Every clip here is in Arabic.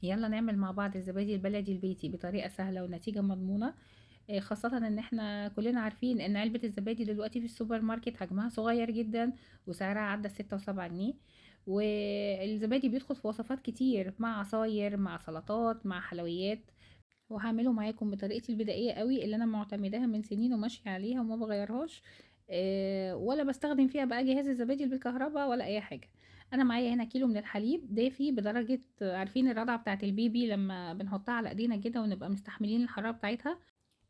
يلا نعمل مع بعض الزبادي البلدي البيتي بطريقة سهلة ونتيجة مضمونة. خاصة ان احنا كلنا عارفين ان علبة الزبادي دلوقتي في السوبر ماركت حجمها صغير جدا وسعرها عدى 6 و7 جنيه. والزبادي بيدخل في وصفات كتير مع عصاير مع سلطات مع حلويات. وهعمله معاكم بطريقتي البدائية قوي اللي انا معتمداها من سنين وماشية عليها وما بغيرهاش. ولا بستخدم فيها بقى جهاز الزبادي اللي بالكهرباء ولا اي حاجة. انا معايا هنا كيلو من الحليب دافي بدرجة، عارفين الرضعة بتاعت البيبي لما بنحطها على ايدينا كده ونبقى مستحملين الحرارة بتاعتها،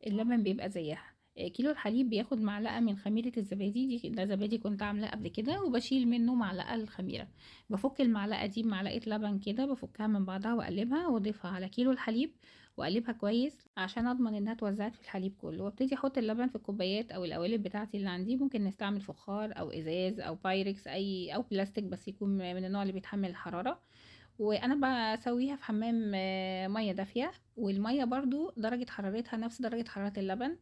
اللبن بيبقى زيها. كيلو الحليب بياخد معلقة من خميرة الزبادي دي، ده زبادي كنت عاملاه قبل كده وبشيل منه معلقة الخميرة. بفك المعلقة دي بمعلقة لبن كده، بفكها من بعضها واقلبها واضيفها على كيلو الحليب واقلبها كويس عشان اضمن انها اتوزعت في الحليب كله، وابتدي احط اللبن في الكوبايات او القوالب بتاعتي اللي عندي. ممكن نستعمل فخار او ازاز او بايركس او بلاستيك بس يكون من النوع اللي بيتحمل الحرارة. وانا بسويها في حمام ميه دافيه، والميه برضو درجه حرارتها نفس درجه حراره اللبن.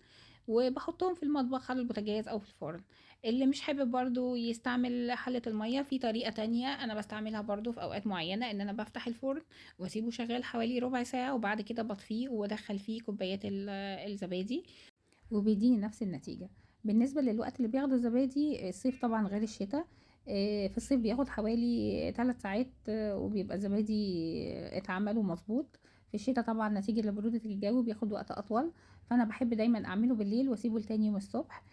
وبحطهم في المطبخ على البوتاجاز او في الفرن. اللي مش حابب برضو يستعمل حلة المية، في طريقة تانية انا بستعملها برضو في اوقات معينة، ان انا بفتح الفرن واسيبه شغال حوالي ربع ساعة وبعد كده بطفيه وادخل فيه كوبايات الزبادي، وبيديني نفس النتيجة. بالنسبة للوقت اللي بياخده الزبادي، الصيف طبعا غير الشتاء. في الصيف بياخد حوالي 3 ساعات، وبيبقى زبادي اتعمل ومظبوط. في الشتاء طبعا نتيجة لبرودة الجو بياخد وقت أطول. فأنا بحب دايما أعمله بالليل وأسيبه لتاني يوم الصبح.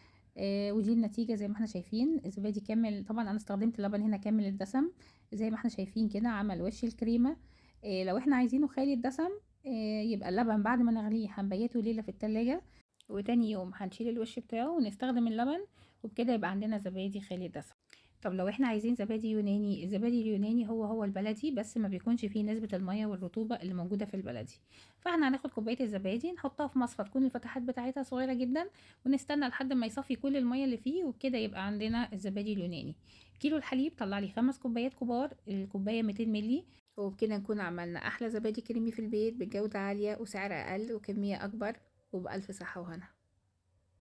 ودي النتيجة زي ما احنا شايفين. الزبادي كامل طبعا، أنا استخدمت لبن هنا كامل الدسم زي ما احنا شايفين كده، عمل وش الكريمة. لو احنا عايزينه خالي الدسم، يبقى اللبن بعد ما نغليه هنبيته ليلة في التلاجة، وتاني يوم هنشيل الوش بتاعه ونستخدم اللبن، وبكده يبقى عندنا زبادي خالي الدسم. طب لو احنا عايزين زبادي يوناني، الزبادي اليوناني هو البلدي بس ما بيكونش فيه نسبة المية والرطوبة اللي موجودة في البلدي. فاحنا هناخد كوباية الزبادي نحطها في مصفى تكون الفتحات بتاعتها صغيرة جدا، ونستنى لحد ما يصفي كل المية اللي فيه، وبكده يبقى عندنا الزبادي اليوناني. كيلو الحليب طلع لي 5 كوبايات كبار، الكوباية 200 ملي. وبكده نكون عملنا احلى زبادي كريمي في البيت بجودة عالية وسعر اقل وكمية اكبر، وبألف صحة وهنا.